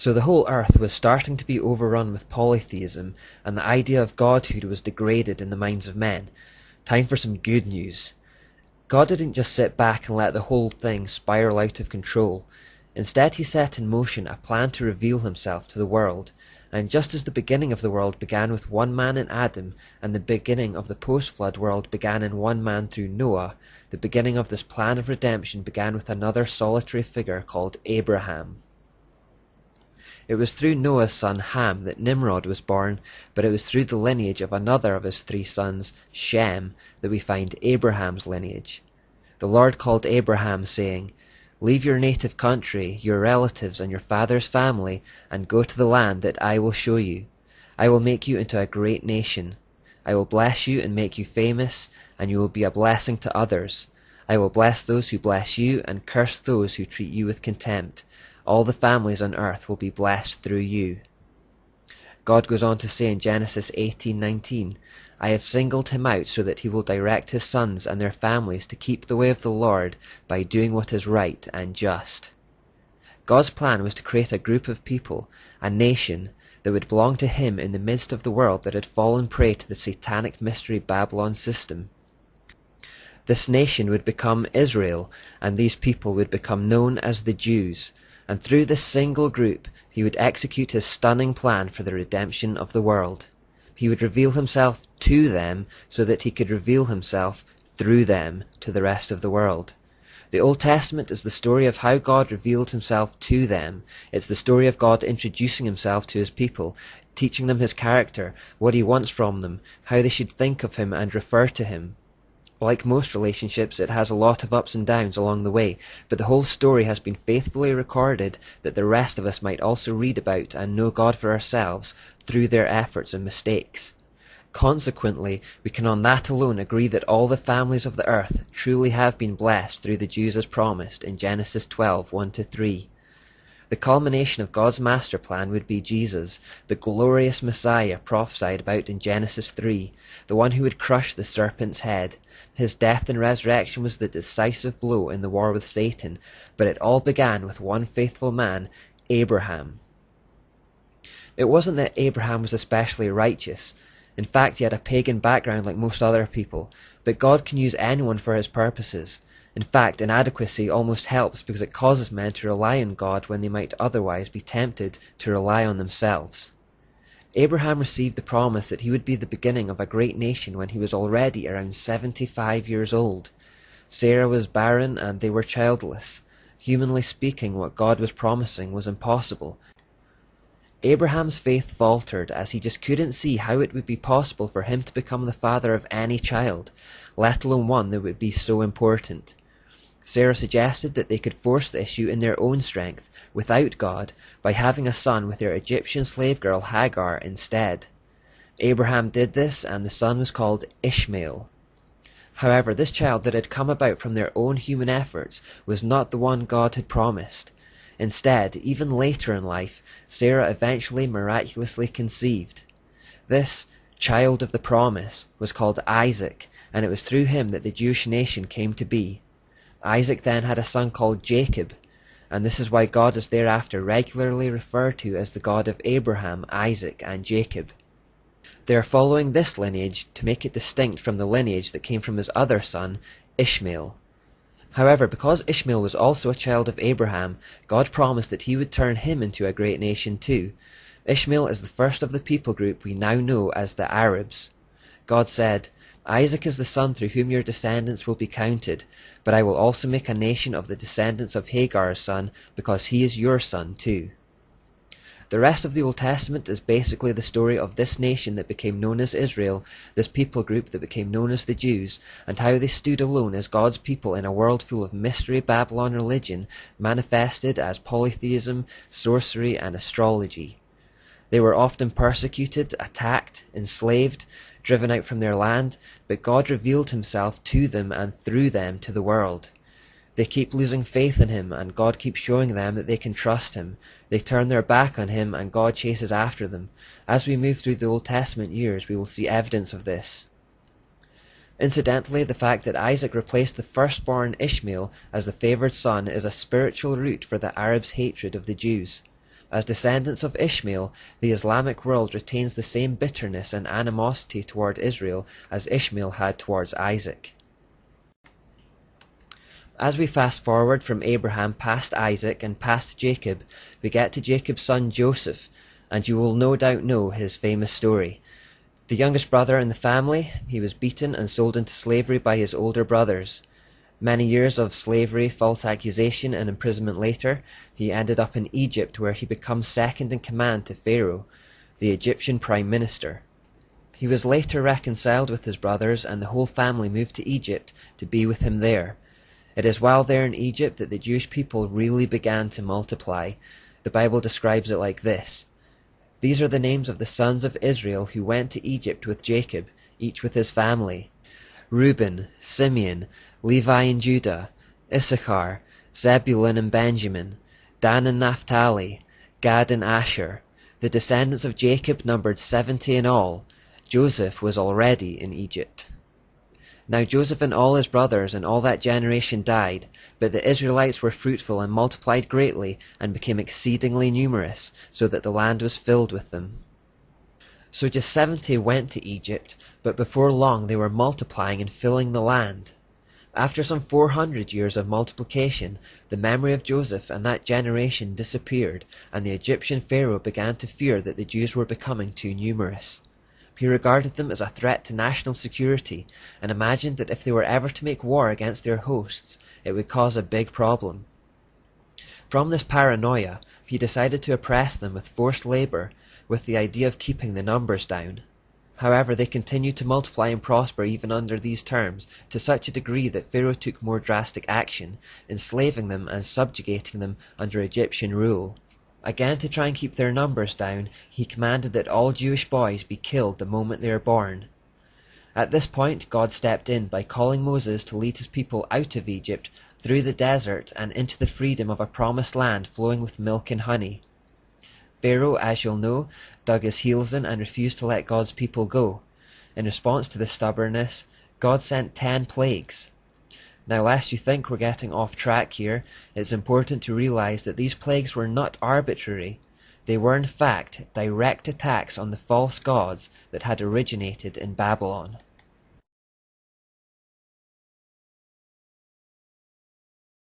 So the whole earth was starting to be overrun with polytheism, and the idea of godhood was degraded in the minds of men. Time for some good news. God didn't just sit back and let the whole thing spiral out of control. Instead, he set in motion a plan to reveal himself to the world. And just as the beginning of the world began with one man in Adam, and the beginning of the post-flood world began in one man through Noah, the beginning of this plan of redemption began with another solitary figure called Abraham. It was through Noah's son Ham that Nimrod was born, but it was through the lineage of another of his 3 sons, Shem, that we find Abraham's lineage. The Lord called Abraham, saying, "Leave your native country, your relatives, and your father's family, and go to the land that I will show you. I will make you into a great nation. I will bless you and make you famous, and you will be a blessing to others. I will bless those who bless you, and curse those who treat you with contempt. All the families on earth will be blessed through you." God goes on to say in Genesis 18:19, "I have singled him out so that he will direct his sons and their families to keep the way of the Lord by doing what is right and just." God's plan was to create a group of people, a nation, that would belong to him in the midst of the world that had fallen prey to the satanic mystery Babylon system. This nation would become Israel, and these people would become known as the Jews. And through this single group, he would execute his stunning plan for the redemption of the world. He would reveal himself to them so that he could reveal himself through them to the rest of the world. The Old Testament is the story of how God revealed himself to them. It's the story of God introducing himself to his people, teaching them his character, what he wants from them, how they should think of him and refer to him. Like most relationships, it has a lot of ups and downs along the way, but the whole story has been faithfully recorded that the rest of us might also read about and know God for ourselves through their efforts and mistakes. Consequently, we can on that alone agree that all the families of the earth truly have been blessed through the Jews as promised in Genesis 12:1-3. The culmination of God's master plan would be Jesus, the glorious Messiah prophesied about in Genesis 3, the one who would crush the serpent's head. His death and resurrection was the decisive blow in the war with Satan, but it all began with one faithful man, Abraham. It wasn't that Abraham was especially righteous. In fact, he had a pagan background like most other people, but God can use anyone for his purposes. In fact, inadequacy almost helps because it causes men to rely on God when they might otherwise be tempted to rely on themselves. Abraham received the promise that he would be the beginning of a great nation when he was already around 75 years old. Sarah was barren and they were childless. Humanly speaking, what God was promising was impossible. Abraham's faith faltered as he just couldn't see how it would be possible for him to become the father of any child, let alone one that would be so important. Sarah suggested that they could force the issue in their own strength, without God, by having a son with their Egyptian slave girl Hagar instead. Abraham did this, and the son was called Ishmael. However, this child that had come about from their own human efforts was not the one God had promised. Instead, even later in life, Sarah eventually miraculously conceived. This child of the promise was called Isaac, and it was through him that the Jewish nation came to be. Isaac then had a son called Jacob, and this is why God is thereafter regularly referred to as the God of Abraham, Isaac, and Jacob. They are following this lineage to make it distinct from the lineage that came from his other son, Ishmael. However, because Ishmael was also a child of Abraham, God promised that he would turn him into a great nation too. Ishmael is the first of the people group we now know as the Arabs. God said, "Isaac is the son through whom your descendants will be counted, but I will also make a nation of the descendants of Hagar's son, because he is your son too." The rest of the Old Testament is basically the story of this nation that became known as Israel, this people group that became known as the Jews, and how they stood alone as God's people in a world full of mystery Babylon religion manifested as polytheism, sorcery, and astrology. They were often persecuted, attacked, enslaved, driven out from their land, but God revealed himself to them and through them to the world. They keep losing faith in him, and God keeps showing them that they can trust him. They turn their back on him, and God chases after them. As we move through the Old Testament years, we will see evidence of this. Incidentally, the fact that Isaac replaced the firstborn Ishmael as the favoured son is a spiritual root for the Arabs' hatred of the Jews. As descendants of Ishmael, the Islamic world retains the same bitterness and animosity toward Israel as Ishmael had towards Isaac. As we fast forward from Abraham past Isaac and past Jacob, we get to Jacob's son Joseph, and you will no doubt know his famous story. The youngest brother in the family, he was beaten and sold into slavery by his older brothers. Many years of slavery, false accusation, and imprisonment later, he ended up in Egypt, where he becomes second in command to Pharaoh, the Egyptian prime minister. He was later reconciled with his brothers, and the whole family moved to Egypt to be with him there. It is while there in Egypt that the Jewish people really began to multiply. The Bible describes it like this: "These are the names of the sons of Israel who went to Egypt with Jacob, each with his family: Reuben, Simeon, Levi and Judah, Issachar, Zebulun and Benjamin, Dan and Naphtali, Gad and Asher. The descendants of Jacob numbered 70 in all. Joseph was already in Egypt." Now Joseph and all his brothers and all that generation died, but the Israelites were fruitful and multiplied greatly and became exceedingly numerous, so that the land was filled with them. So just 70 went to Egypt, but before long they were multiplying and filling the land. After some 400 years of multiplication, the memory of Joseph and that generation disappeared, and the Egyptian Pharaoh began to fear that the Jews were becoming too numerous. He regarded them as a threat to national security, and imagined that if they were ever to make war against their hosts, it would cause a big problem. From this paranoia, he decided to oppress them with forced labor, with the idea of keeping the numbers down. However, they continued to multiply and prosper even under these terms, to such a degree that Pharaoh took more drastic action, enslaving them and subjugating them under Egyptian rule. Again, to try and keep their numbers down, he commanded that all Jewish boys be killed the moment they are born. At this point, God stepped in by calling Moses to lead his people out of Egypt, through the desert, and into the freedom of a promised land flowing with milk and honey. Pharaoh, as you'll know, dug his heels in and refused to let God's people go. In response to this stubbornness, God sent 10 plagues. Now, lest you think we're getting off track here, it's important to realize that these plagues were not arbitrary. They were in fact direct attacks on the false gods that had originated in Babylon.